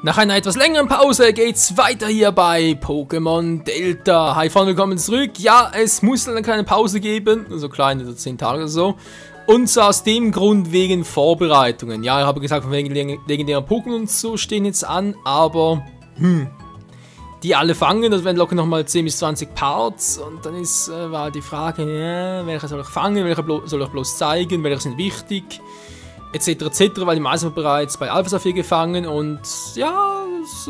Nach einer etwas längeren Pause geht's weiter hier bei Pokémon Delta. Hi Freunde, willkommen zurück. Ja, es muss eine kleine Pause geben, so klein, so 10 Tage oder so. Und zwar aus dem Grund wegen Vorbereitungen. Ja, ich habe gesagt, wegen legendären Pokémon und so stehen jetzt an, aber die alle fangen, das werden locker nochmal 10 bis 20 Parts. Und dann war halt die Frage, ja, welche soll ich fangen, welche soll ich bloß zeigen, welche sind wichtig, etc. etc. Weil die meisten bereits bei Alpha Saphir gefangen und ja, es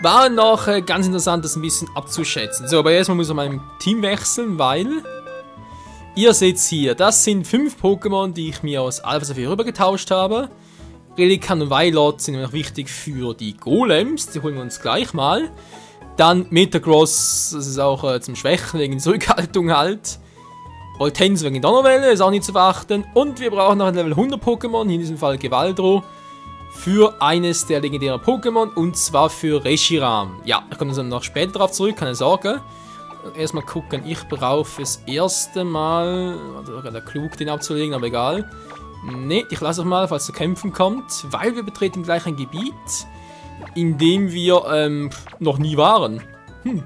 war noch ganz interessant, das ein bisschen abzuschätzen. So, aber erstmal muss ich mein Team wechseln, weil ihr seht hier, das sind 5 Pokémon, die ich mir aus Alpha Saphir rübergetauscht habe. Relicann und Weilord sind noch wichtig für die Golems, die holen wir uns gleich mal. Dann Metagross, das ist auch zum Schwächen wegen Zurückhaltung halt. Voltens wegen Donnerwelle, ist auch nicht zu beachten. Und wir brauchen noch ein Level 100 Pokémon, hier in diesem Fall Gevaldro, für eines der legendären Pokémon, und zwar für Reshiram. Ja, ich komme dann noch später darauf zurück, keine Sorge. Erstmal gucken, ich brauche fürs erste Mal, oder klug den abzulegen, aber egal. Ne, ich lasse es mal, falls zu kämpfen kommt, weil wir betreten gleich ein Gebiet, in dem wir noch nie waren.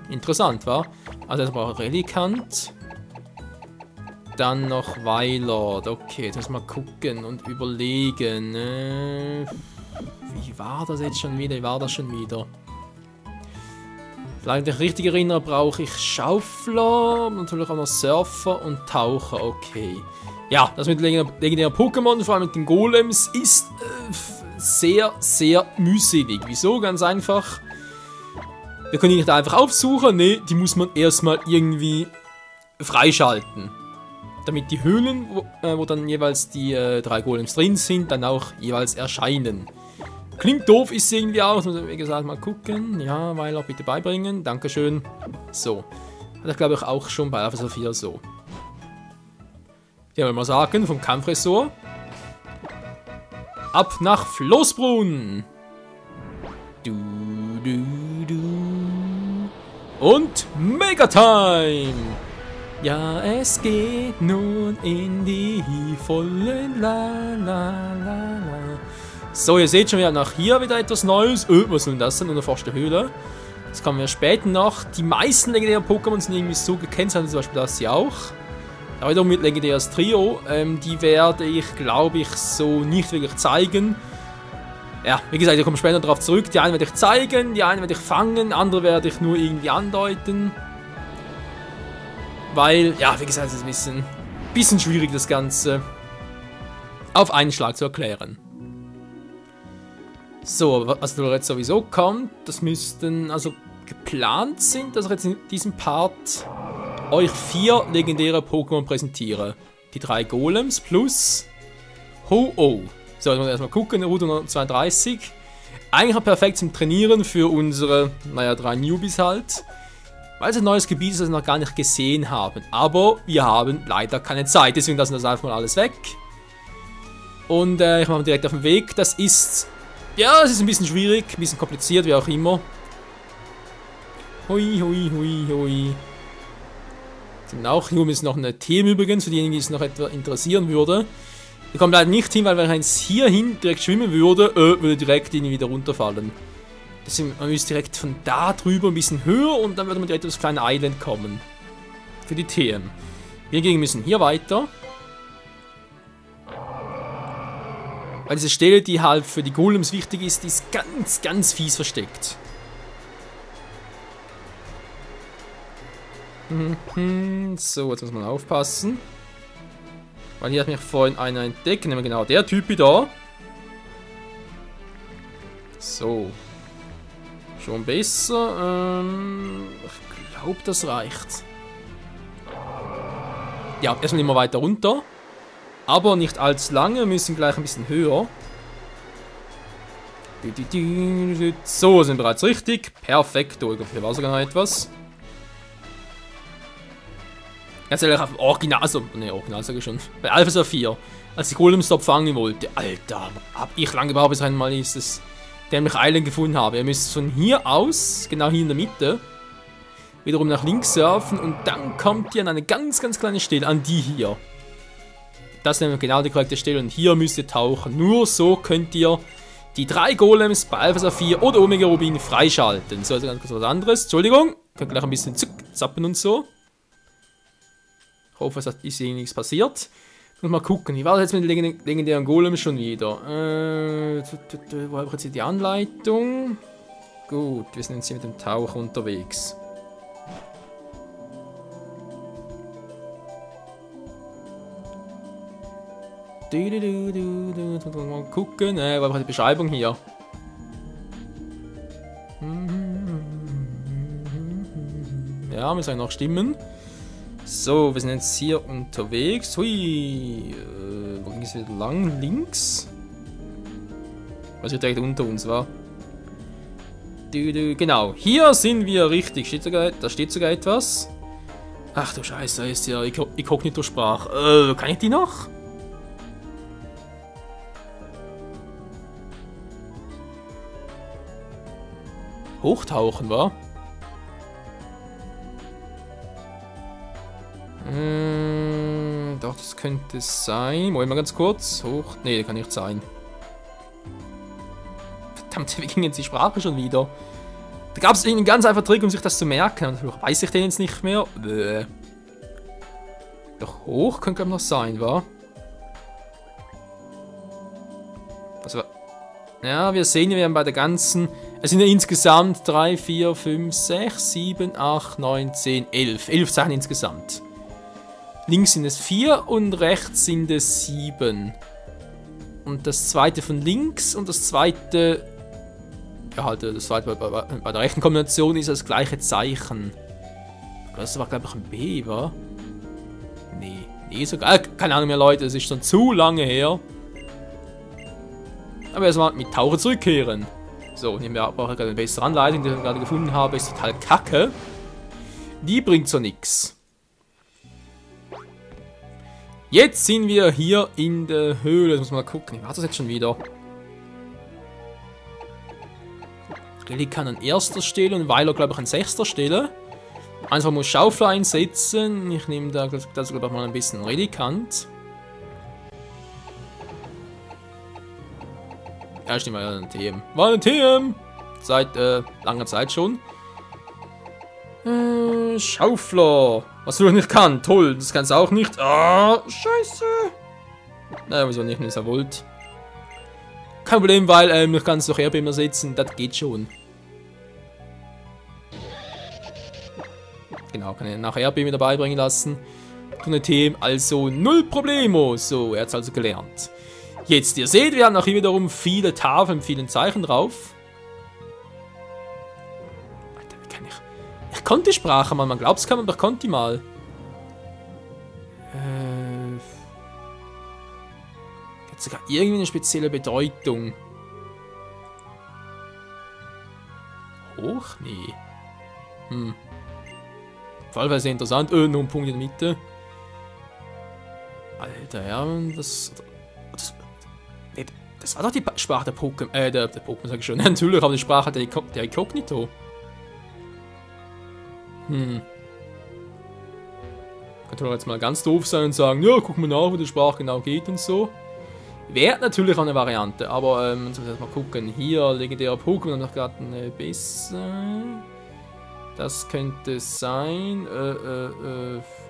Interessant, wa? Also ich brauche Relicann. Dann noch Weilord. Okay, jetzt müssen wir mal gucken und überlegen. Wie war das jetzt schon wieder? Wie war das schon wieder? Vielleicht, wenn ich richtig erinnere, brauche ich Schaufler, natürlich auch noch Surfer und Taucher. Okay. Ja, das mit legendären Pokémon, vor allem mit den Golems, ist sehr, sehr mühselig. Wieso? Ganz einfach. Wir können die nicht einfach aufsuchen. Ne, die muss man erstmal irgendwie freischalten. Damit die Höhlen, wo dann jeweils die 3 Golems drin sind, dann auch jeweils erscheinen. Klingt doof, ist irgendwie auch. Muss man, wie gesagt, mal gucken. Ja, Weiler bitte beibringen. Dankeschön. So. Hat er, glaube ich, auch schon bei Alpha Saphir so. Ja, wollen wir mal sagen, vom Kampfressort. Ab nach Floßbrunn. Und Megatime. Ja, es geht nun in die vollen La La La La. So, ihr seht schon, wir haben auch hier wieder etwas Neues. Was soll denn das denn? Unerforschte Höhle. Das kommen wir später noch. Die meisten legendären Pokémon sind irgendwie so gekennzeichnet, zum Beispiel das hier auch. Aber wiederum mit legendäres Trio. Die werde ich, glaube ich, so nicht wirklich zeigen. Ja, wie gesagt, ich komme später darauf zurück. Die einen werde ich zeigen, die einen werde ich fangen, andere werde ich nur irgendwie andeuten. Weil, ja, wie gesagt, es ist ein bisschen schwierig, das Ganze auf einen Schlag zu erklären. So, was jetzt sowieso kommt, das müssten, also geplant sind, dass ich jetzt in diesem Part euch 4 legendäre Pokémon präsentiere. Die 3 Golems plus Ho-Oh. So, jetzt muss ich erstmal gucken, Route 132. Eigentlich auch perfekt zum Trainieren für unsere, naja, 3 Newbies halt. Weil es ein neues Gebiet ist, das wir noch gar nicht gesehen haben. Aber wir haben leider keine Zeit, deswegen lassen wir das einfach mal alles weg. Und ich mache mal direkt auf den Weg. Das ist, ja, es ist ein bisschen schwierig, ein bisschen kompliziert, wie auch immer. Hui, hui, hui, hui. Auch hier ist noch eine Themen übrigens, für diejenigen, die es noch etwa interessieren würde. Wir kommen leider nicht hin, weil wenn ich hierhin direkt schwimmen würde, würde direkt irgendwie wieder runterfallen. Deswegen, man müsste direkt von da drüber ein bisschen höher und dann würde man direkt auf das kleine Island kommen. Für die TM. Wir hingegen müssen hier weiter. Weil diese Stelle, die halt für die Golems wichtig ist, die ist ganz, ganz fies versteckt. So, jetzt muss man aufpassen. Weil hier hat mich vorhin einer entdeckt, nämlich genau der Typ da. So. Schon besser. Ich glaube, das reicht. Ja, erstmal immer weiter runter. Aber nicht allzu lange, wir müssen gleich ein bisschen höher. So, sind wir bereits richtig. Perfekt. Oh, hier war sogar noch etwas. Ganz ehrlich, auf Original, also, ne, Original sage ich schon. Bei Alpha Saphir, als ich Golemstop fangen wollte, Alter, hab ich lange gebraucht, bis einmal dieses dämliche Island gefunden habe. Ihr müsst von hier aus, genau hier in der Mitte, wiederum nach links surfen und dann kommt ihr an eine ganz, ganz kleine Stelle, an die hier. Das ist nämlich genau die korrekte Stelle und hier müsst ihr tauchen. Nur so könnt ihr die 3 Golems bei Alpha Saphir oder Omega Rubin freischalten. So, also ganz kurz was anderes. Entschuldigung, könnt gleich ein bisschen zappen und so. Ich hoffe, es ist hier nichts passiert. Ich muss mal gucken, wie war das jetzt mit den legendären Golems schon wieder? Wo habe ich jetzt hier die Anleitung? Gut, wir sind jetzt hier mit dem Taucher unterwegs. Mal gucken, wo habe ich die Beschreibung hier? Ja, muss eigentlich noch stimmen. So, wir sind jetzt hier unterwegs. Hui, wo ging es wieder lang? Links? Was hier direkt unter uns war. Genau, hier sind wir richtig. Da steht sogar etwas. Ach du Scheiße, da ist ja Inkognito-Sprache. Kann ich die noch? Hochtauchen, wa? Doch, das könnte es sein. Moment mal ganz kurz. Hoch. Nee, kann nicht sein. Verdammt, wie ging jetzt die Sprache schon wieder? Da gab es einen ganz einfachen Trick, um sich das zu merken. Und weiß ich den jetzt nicht mehr. Doch hoch könnte noch sein, wa? Also, ja, wir sehen, wir haben bei der ganzen. Es sind ja insgesamt 3, 4, 5, 6, 7, 8, 9, 10, 11. 11 Sachen insgesamt. Links sind es 4 und rechts sind es 7. Und das zweite von links und das zweite. Ja, halt, das zweite bei der rechten Kombination ist das gleiche Zeichen. Das war, glaube ich, ein B, wa? Nee, sogar. Keine Ahnung mehr, Leute, es ist schon zu lange her. Aber erstmal mit Tauchen zurückkehren. So, nehmen wir aber gerade eine bessere Anleitung, die ich gerade gefunden habe, ist total kacke. Die bringt so nix. Jetzt sind wir hier in der Höhle. Jetzt muss man mal gucken. War das jetzt schon wieder? Relikan an erster Stelle und Weiler, glaube ich, an 6. Stelle. Einfach muss Schaufler einsetzen. Ich nehme da, glaube ich, mal ein bisschen Relikant. Ja, ich nehme mal einen TM. War ein TM! Seit langer Zeit schon. Schaufler. Was du nicht kann. Toll, das kannst du auch nicht. Ah, scheiße. Naja, wieso nicht, wenn ihr wollt. Kein Problem, weil ich kann es durch Erdbeben ersetzen. Das geht schon. Genau, kann ich nachher Erdbeben dabei bringen lassen. Tun ein TM, also null Problemo. So, er hat es also gelernt. Jetzt, ihr seht, wir haben auch hier wiederum viele Tafeln, viele Zeichen drauf. Alter, wie kann ich... Ich konnte die Sprache mal, man glaubt es kann, aber ich konnte die mal. Hat sogar irgendwie eine spezielle Bedeutung. Hoch? Nee. Fallweise sehr interessant. Nur ein Punkt in der Mitte. Alter, ja, das war doch die Sprache der Pokémon. Der Pokémon sag ich schon. Natürlich, aber die Sprache der Inkognito. Könnte doch jetzt mal ganz doof sein und sagen, ja, guck mal nach, wo die Sprache genau geht und so. Wäre natürlich auch eine Variante, aber man soll jetzt mal gucken. Hier, legendärer Pokémon, noch gerade eine besser. Das könnte es sein.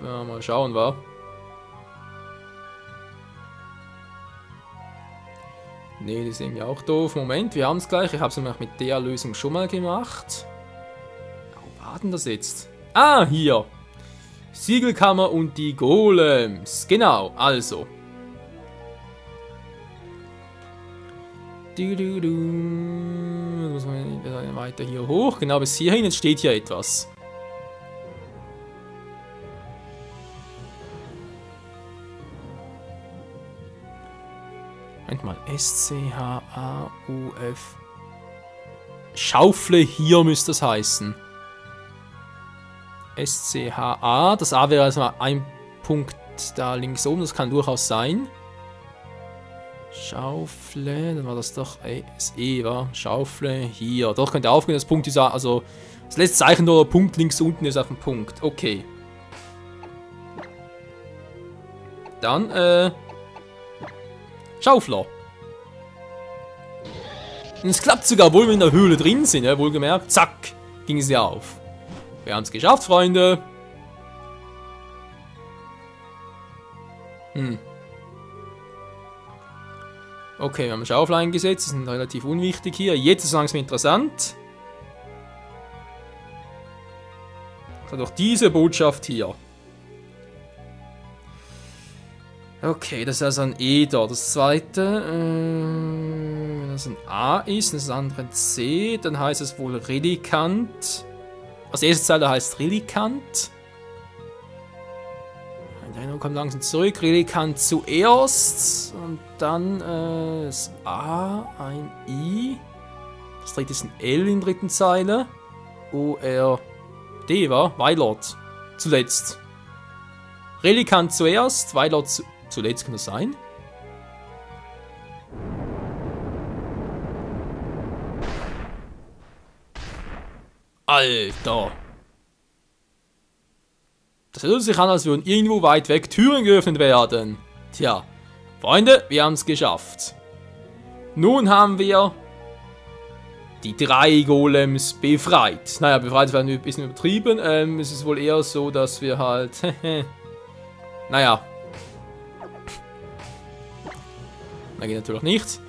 Ja, mal schauen, wa? Ne, die sehen ja auch doof. Moment, wir haben es gleich. Ich habe es nämlich mit der Lösung schon mal gemacht. Wo war denn das jetzt? Ah, hier. Siegelkammer und die Golems. Genau, also. Muss man weiter hier hoch. Genau, bis hierhin. Jetzt steht hier etwas. Moment mal. S-C-H-A-U-F. Schaufle hier müsste das heißen. S-C-H-A. Das A wäre also ein Punkt da links oben. Das kann durchaus sein. Schaufle. Dann war das doch S-E, war. Schaufle hier. Doch, könnte aufgehen. Das Punkt ist also. Das letzte Zeichen oder Punkt links unten ist auf dem Punkt. Okay. Dann, Schaufler. Und es klappt sogar, obwohl wir in der Höhle drin sind, ja, wohlgemerkt. Zack, ging sie auf. Wir haben es geschafft, Freunde. Okay, wir haben Schaufel eingesetzt, die sind relativ unwichtig hier. Jetzt ist es langsam interessant. Doch diese Botschaft hier. Okay, das ist also ein E da. Das zweite, wenn das ein A ist, das andere ein C, dann heißt es wohl Relikant. Das erste Zeile heißt Relikant. Die Erinnerung kommt langsam zurück. Relikant zuerst. Und dann das A, ein I. Das dritte ist ein L in der dritten Zeile. O, R, D war Weilort. Zuletzt. Relikant zuerst, Weilort zuletzt, kann das sein? Alter! Das hört sich an, als würden irgendwo weit weg Türen geöffnet werden. Tja, Freunde, wir haben es geschafft. Nun haben wir die 3 Golems befreit. Naja, befreit wäre ein bisschen übertrieben. Es ist wohl eher so, dass wir halt... naja. Na, geht natürlich nicht.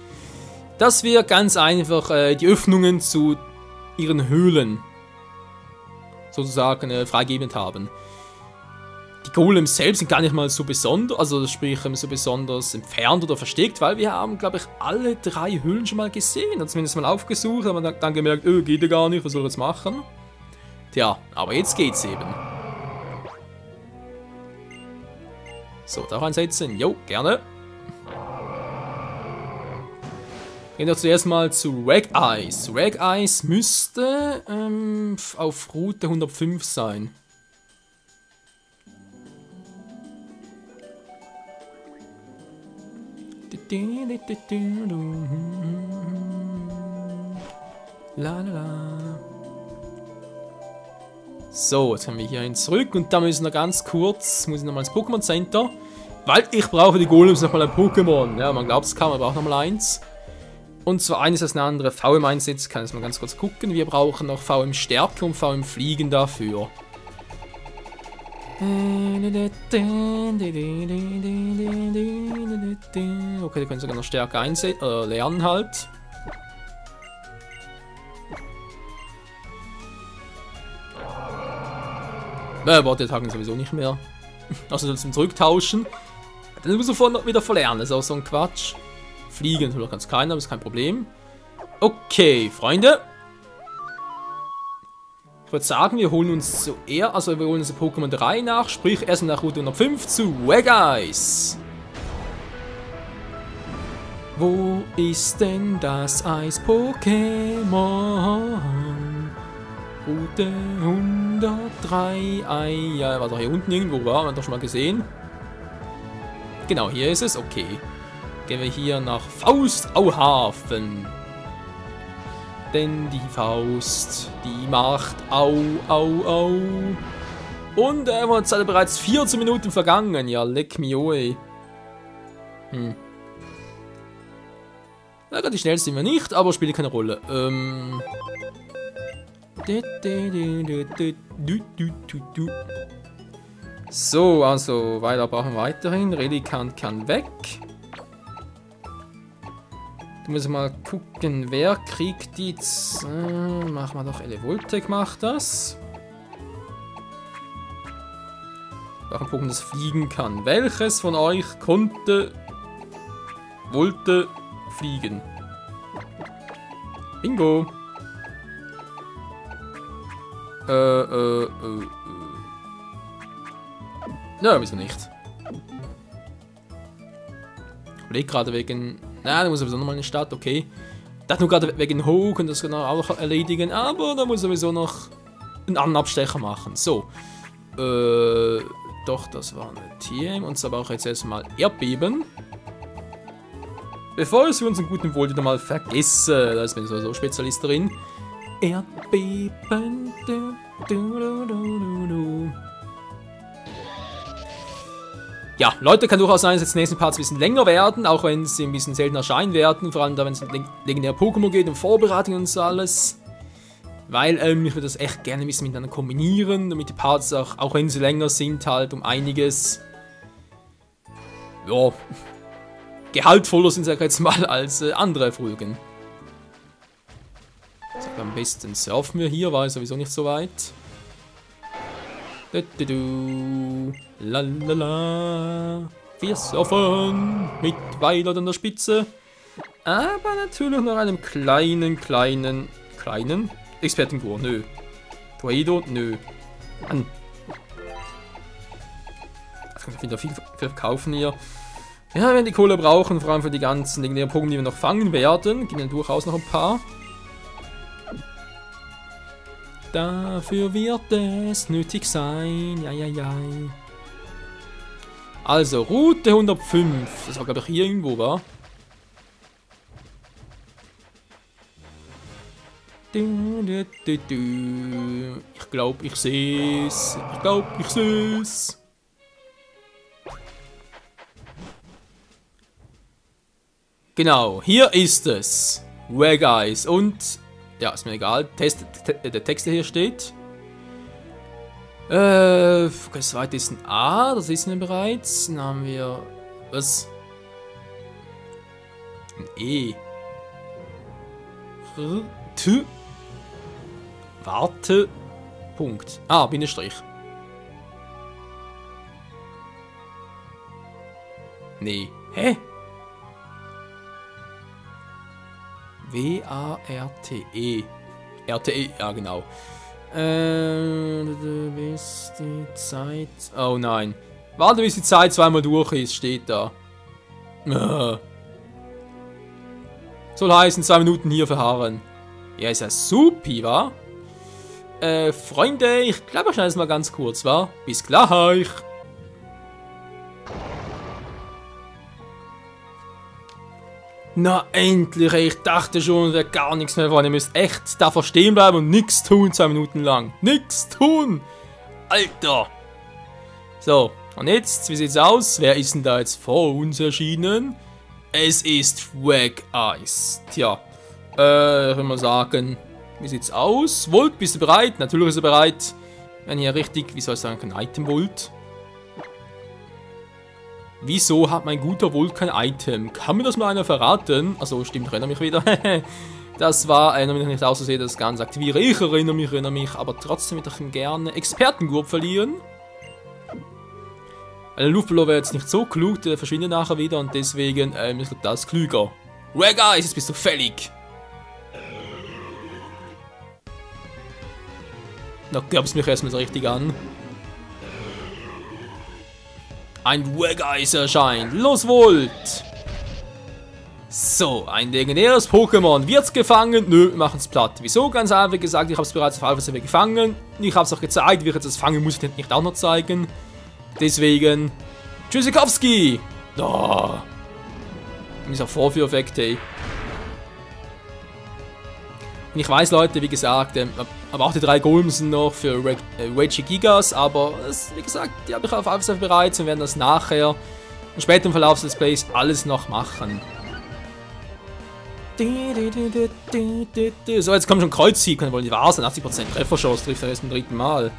Dass wir ganz einfach die Öffnungen zu ihren Höhlen sozusagen freigegeben haben. Die Golems selbst sind gar nicht mal so besonders, also sprich so besonders entfernt oder versteckt, weil wir haben, glaube ich, alle 3 Höhlen schon mal gesehen, oder zumindest mal aufgesucht, haben dann gemerkt, geht ja gar nicht, was soll ich jetzt machen? Tja, aber jetzt geht's eben. So, darf einsetzen? Jo, gerne. Gehen wir zuerst mal zu Rag-Eyes. Rag-Eyes müsste auf Route 105 sein. So, jetzt haben wir hier hin zurück und da müssen wir ganz kurz, muss ich nochmal ins Pokémon Center, weil ich brauche die Golems nochmal ein Pokémon. Ja, man glaubt es kaum, man braucht nochmal eins. Und zwar eines als eine andere VM einsetzt, kann ich mal ganz kurz gucken. Wir brauchen noch VM Stärke und VM Fliegen dafür. Okay, die können sogar noch Stärke lernen halt. Warte, tagen sowieso nicht mehr. Also zum Zurücktauschen. Dann muss er sofort wieder verlernen, das ist auch so ein Quatsch. Fliegen natürlich ganz keiner, aber ist kein Problem. Okay, Freunde. Ich würde sagen, wir holen uns zuerst, also wir holen uns Pokémon 3 nach, sprich erst nach Route 105 zu Rag-Eyes. Wo ist denn das Eis-Pokémon? Route 103, ja, war doch hier unten irgendwo, war man doch schon mal gesehen. Genau, hier ist es, okay. Gehen wir hier nach Faustauhafen. Denn die Faust, die macht au, au, au. Und jetzt sind bereits 14 Minuten vergangen. Ja, leck mich oi. Na, die schnell sind wir nicht, aber spielt keine Rolle. So, also weiter brauchen wir weiterhin. Relikant kann weg. Ich muss mal gucken, wer kriegt die... machen wir doch Elevoltec, macht das. Noch ein Pokémon, das fliegen kann. Welches von euch wollte fliegen? Bingo. Ja, wieso nicht? Ich überlege gerade wegen... Na, da muss sowieso nochmal in die Stadt, okay. Ich dachte nur gerade wegen Hoch und das kann er auch erledigen, aber da muss sowieso noch einen anderen Abstecher machen. So. Doch, das war eine TM und zwar auch jetzt erstmal Erdbeben. Bevor ich es für unseren guten Volt wieder mal vergesse, da ist mir sowieso Spezialist drin. Erdbeben. Ja, Leute, kann durchaus sein, dass jetzt die nächsten Parts ein bisschen länger werden, auch wenn sie ein bisschen seltener erscheinen werden, vor allem da, wenn es um legendäre Pokémon geht und Vorbereitungen und so alles. Weil ich würde das echt gerne ein bisschen miteinander kombinieren, damit die Parts auch wenn sie länger sind, halt um einiges, ja, gehaltvoller sind, sag ich jetzt mal, als andere Folgen. So, am besten surfen wir hier, war sowieso nicht so weit. Lalala. Wir surfen mit Weiler an der Spitze. Aber natürlich noch einem kleinen Expertengur. Nö. Tornado? Nö. Mann. Ich kann wieder viel verkaufen hier. Ja, wir werden die Kohle brauchen, vor allem für die ganzen legendären Pokémon, die wir noch fangen werden. Gibt dann durchaus noch ein paar. Dafür wird es nötig sein. Ja. Also, Route 105. Das war, glaube ich, hier irgendwo, war. Ich glaube, ich sehe es. Genau, hier ist es. Wegeyes und... Ja, ist mir egal. Der Text, der hier steht. Das zweite ist ein A, das wissen wir bereits. Dann haben wir... Was? Ein E. Warte. Punkt. Ah, Bindestrich. Nee. Hä? W-A-R-T-E. R-T-E, ja genau. Bis die Zeit... Oh nein. Warte, bis die Zeit zweimal durch ist, steht da. Soll heißen, 2 Minuten hier verharren. Ja, ist ja supi, wa? Freunde, ich glaube, ich schneide es mal ganz kurz, wa? Bis gleich. Na endlich, ey. Ich dachte schon, wäre gar nichts mehr von. Ihr müsst echt da stehen bleiben und nichts tun 2 Minuten lang. Nichts tun! Alter! So, und jetzt, wie sieht's aus? Wer ist denn da jetzt vor uns erschienen? Es ist Wegeyes. Tja, ich will mal sagen, wie sieht's aus? Volt, bist du bereit? Natürlich ist er bereit. Wenn ihr richtig, wie soll ich sagen, kein Item wollt. Wieso hat mein guter Volt kein Item? Kann mir das mal einer verraten? Also stimmt, ich erinnere mich wieder. Das war, damit ich nicht aussehe, das Ganze aktiviere. Ich erinnere mich, aber trotzdem würde ich ihm gerne Expertengurt verlieren. Ein Luftballon wäre jetzt nicht so klug, der verschwindet nachher wieder und deswegen ist das klüger. Wegeyes, jetzt bist du fällig. Da gab's mich erstmal so richtig an. Ein Wegeyes erscheint. Los, Volt! So, ein legendäres Pokémon. Wird's gefangen? Nö, wir machen's platt. Wieso? Ganz einfach gesagt, ich hab's bereits auf Alpha Server gefangen. Ich hab's auch gezeigt. Wie ich jetzt das fangen, muss ich nicht auch noch zeigen. Deswegen. Tschüssikowski! Oh. Dieser Vorführeffekt, ey. Und ich weiß, Leute, wie gesagt, aber auch die 3 Golmsen noch für Regigigas, aber wie gesagt, die habe ich auf Alpha Server bereits und werden das nachher und später im Verlauf des Plays alles noch machen. So, jetzt kommt schon Kreuzsieg, können wollen die wahr sein, 80% Trefferchance, trifft er erst zum 3. Mal.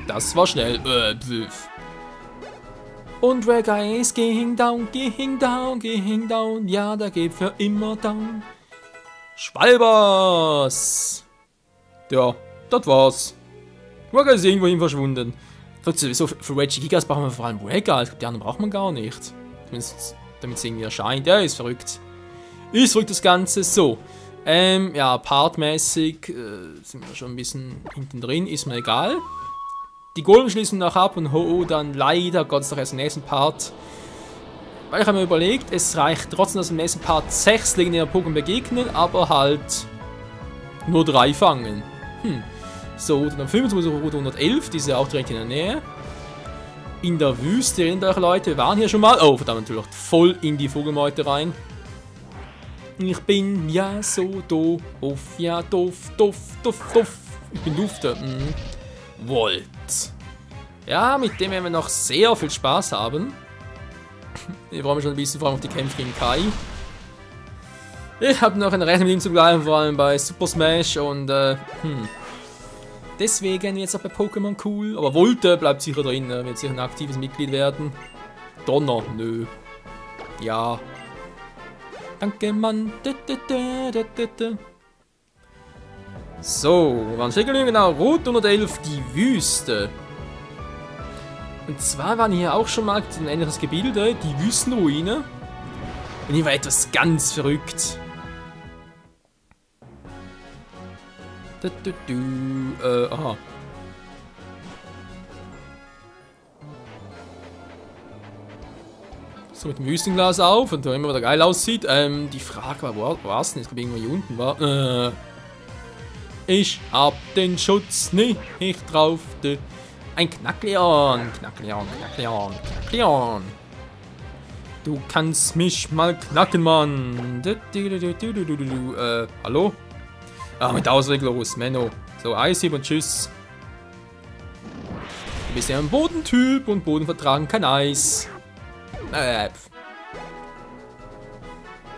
Das war schnell. Und Wegeyes ging down, ja, der geht für immer down. Schwalbers! Ja, das war's. Wegeyes ist irgendwohin verschwunden. So für Regigigas brauchen wir vor allem Wegeyes, ich glaube, die anderen braucht man gar nicht. Zumindest, damit es irgendwie erscheint. Ja, ist verrückt. Ist verrückt das Ganze. So. Ja, partmäßig sind wir schon ein bisschen hinten drin, ist mir egal. Die Golem schließen noch ab und Ho-Oh dann leider Gottes noch erst im nächsten Part. Weil ich habe mir überlegt, es reicht trotzdem, dass im nächsten Part 6 legendäre Pokémon begegnen, aber halt nur 3 fangen. So, dann 25 Route 111, die ist ja auch direkt in der Nähe. In der Wüste, erinnert euch Leute, wir waren hier schon mal. Oh, verdammt, natürlich voll in die Vogelmeute rein. Ich bin ja so doof, ja doof. Ich bin Dufter. Volt. Ja, mit dem werden wir noch sehr viel Spaß haben. Ich freue mich schon ein bisschen, vor allem auf die Kämpfe gegen Kai. Ich habe noch eine Rechnung mit ihm zu bleiben, vor allem bei Super Smash und deswegen jetzt auch bei Pokémon cool. Aber Volte bleibt sicher drin, wird sicher ein aktives Mitglied werden. Donner, nö. Ja. Danke, Mann. So, wo waren Schickeln? Genau, Route 111, die Wüste. Und zwar waren hier auch schon mal ein ähnliches Gebilde, die Wüstenruine. Und hier war etwas ganz verrückt. Aha. So, mit dem Wüstenglas auf und da immer wieder geil aussieht. Die Frage war, wo war es denn? Ich glaube, irgendwo hier unten war. Ich hab den Schutz nicht drauf. Ein Knackleon. Du kannst mich mal knacken, Mann. Hallo? Ah, mit Ausweg los, Menno. So, Eishieb und tschüss. Du bist ja ein Bodentyp und Boden vertragen kein Eis.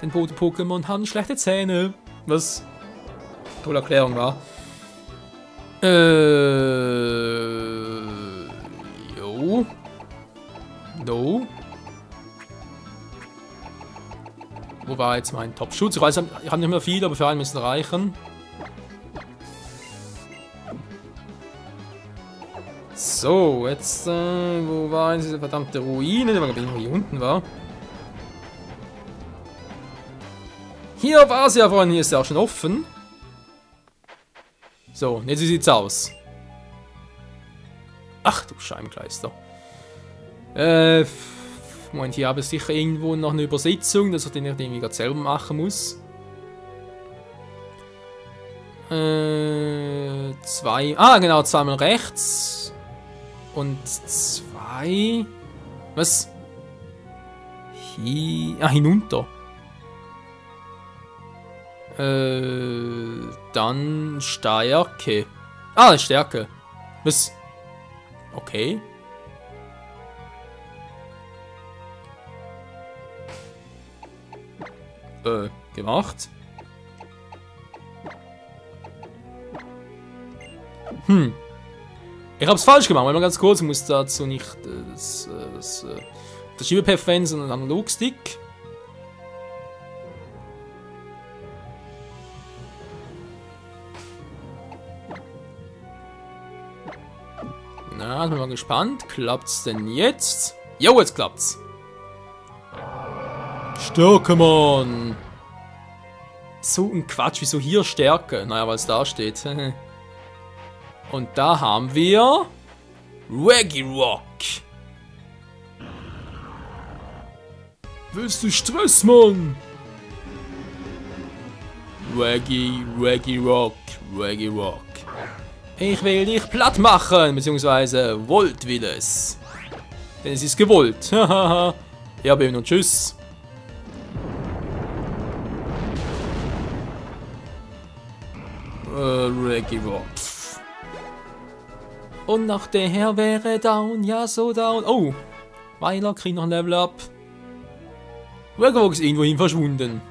Denn Boden-Pokémon haben schlechte Zähne. Was? Tolle Erklärung war. Jo. No. Wo war jetzt mein Top-Schutz? Ich weiß, ich habe nicht mehr viel, aber für einen müssen reichen. So, jetzt, wo war diese verdammte Ruine, die hier unten war? Hier war sie ja vorhin, hier ist sie auch schon offen. So, und jetzt wie sieht's aus? Ach du Scheibenkleister. Moment, hier habe ich sicher irgendwo noch eine Übersetzung, dass ich den irgendwie gerade selber machen muss. Zwei. Ah, genau, zweimal rechts. Und zwei. Was? Hier. Ah, hinunter. Dann Stärke. Ah, Stärke. Was? Okay. Gemacht. Ich hab's falsch gemacht, weil mal ganz kurz, ich muss dazu nicht das Schiebepad verwenden, sondern einen Analogstick. Na, bin mal gespannt. Klappt's denn jetzt? Jo, jetzt klappt's. Stärke, Mann! So ein Quatsch, wieso hier Stärke? Naja, weil es da steht. Und da haben wir Regirock. Willst du Stress, Mann? Regirock. Ich will dich platt machen, beziehungsweise Volt will es. Denn es ist gewollt. Ja, Beben und tschüss. Regirock. Und nach der wäre down, ja so down. Oh, Weiler kriegt noch ein Level up. Regirock ist irgendwohin verschwunden.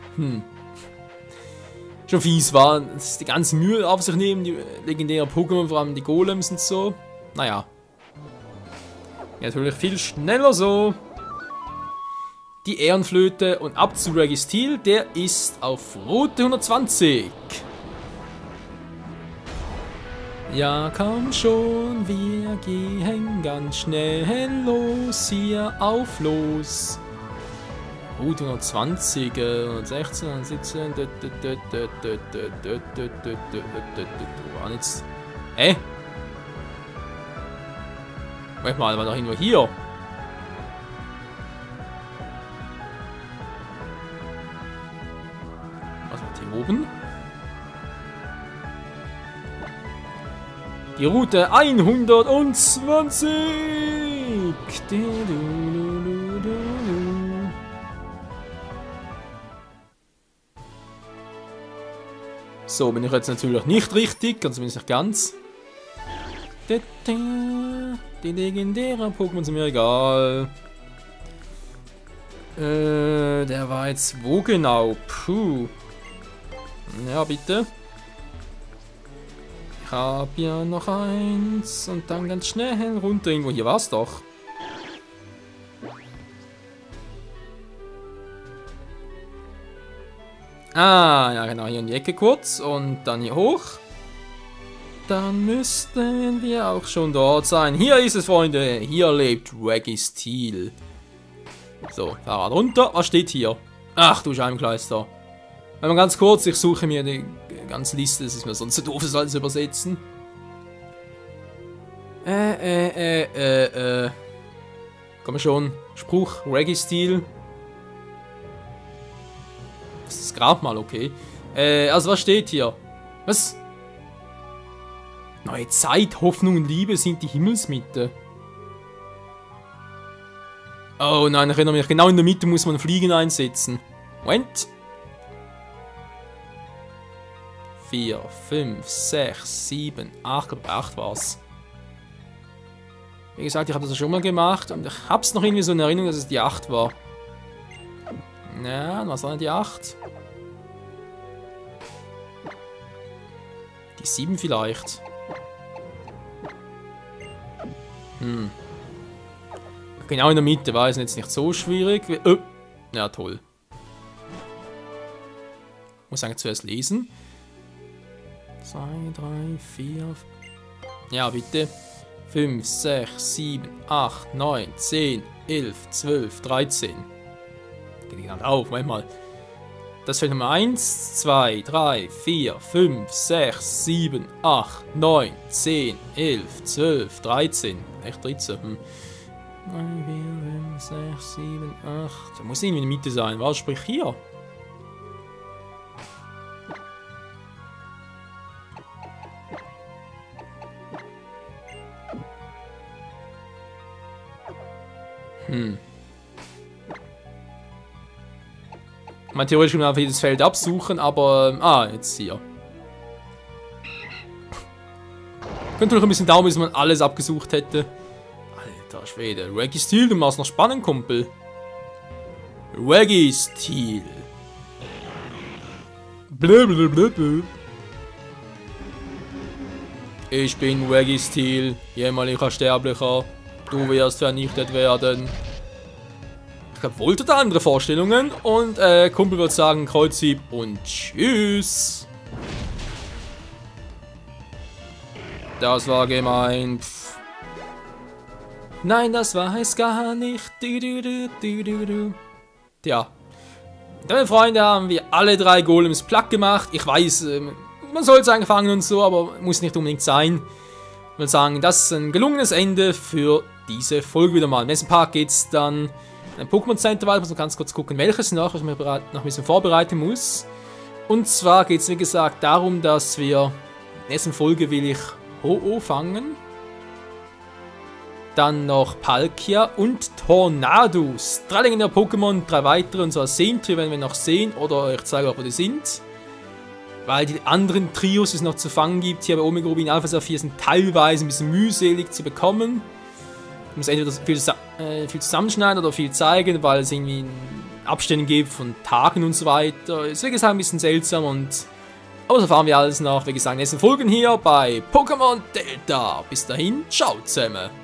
Schon fies war, dass die ganze Mühe auf sich nehmen, die legendären Pokémon, vor allem die Golems und so. Naja. Natürlich viel schneller so. Die Ehrenflöte und ab zu Registeel, der ist auf Route 120. Ja, komm schon, wir gehen ganz schnell los, hier auf los. Route 120, 116, 117, war jetzt. Moment mal, war doch irgendwo hier. Was war hier oben? Die Route 120! So, bin ich jetzt natürlich nicht richtig, also zumindest nicht ganz. Die legendären Pokémon sind mir egal. Der war jetzt wo genau? Puh. Ja, bitte. Ich hab ja noch eins. Und dann ganz schnell runter. Irgendwo hier war's doch. Ah, ja genau, hier in die Ecke kurz. Und dann hier hoch. Dann müssten wir auch schon dort sein. Hier ist es, Freunde. Hier lebt Registeel. So, Fahrrad runter. Was steht hier? Ach du Scheibenkleister. Wenn man ganz kurz, ich suche mir die ganze Liste, das ist mir sonst so doof, das alles übersetzen. Komm schon. Spruch, Registeel. Das ist gerade mal okay. Also was steht hier? Was? Neue Zeit, Hoffnung und Liebe sind die Himmelsmitte. Oh nein, ich erinnere mich, genau in der Mitte muss man Fliegen einsetzen. Moment. 4, 5, 6, 7, 8, 8 war's. Wie gesagt, ich habe das schon mal gemacht und ich hab's noch irgendwie so in Erinnerung, dass es die 8 war. Ja, was war denn die 8? Die 7 vielleicht. Genau in der Mitte war es jetzt nicht so schwierig. Ja, toll. Muss eigentlich zuerst lesen. 2, 3, 4. Ja, bitte. 5, 6, 7, 8, 9, 10, 11, 12, 13. Geht die Hand auf, Moment mal. Das fällt Nummer 1, 2, 3, 4, 5, 6, 7, 8, 9, 10, 11, 12, 13. Echt 13. 3, 4, 5, 6, 7, 8. Da muss irgendwie in der Mitte sein. Was sprich hier? Man theoretisch kann einfach jedes Feld absuchen, aber... jetzt hier. Könnte noch ein bisschen dauern, bis man alles abgesucht hätte. Alter Schwede. Registeel, du machst noch spannend, Kumpel. Registeel. Blablabla. Ich bin Registeel, jämmerlicher Sterblicher. Du wirst vernichtet werden. Ich glaube, Volt hat andere Vorstellungen. Und Kumpel wird sagen, Kreuzhieb und tschüss. Das war gemein. Pff. Nein, das war es gar nicht. Tja. Meine Freunde, haben wir alle 3 Golems platt gemacht. Ich weiß, man soll es angefangen und so, aber muss nicht unbedingt sein. Ich würde sagen, das ist ein gelungenes Ende für diese Folge wieder mal. Im nächsten Part geht es dann ein Pokémon Center weiter. Ich muss noch ganz kurz gucken, welches noch, was ich mir noch ein bisschen vorbereiten muss. Und zwar geht es, wie gesagt, darum, dass wir in der nächsten Folge will ich Ho-Oh fangen. Dann noch Palkia und Tornadus. 3 legendäre Pokémon, 3 weitere, und zwar Sentry werden wir noch sehen, oder ich zeige euch, wo die sind. Weil die anderen Trios, die es noch zu fangen gibt, hier bei Omega Rubin Alpha Saphir, sind teilweise ein bisschen mühselig zu bekommen. Ich muss entweder viel zusammenschneiden oder viel zeigen, weil es irgendwie Abstände gibt von Tagen und so weiter. Ist wie gesagt ein bisschen seltsam, aber das erfahren wir alles noch, wie gesagt, in den nächsten Folgen hier bei Pokémon Delta. Bis dahin, ciao zusammen.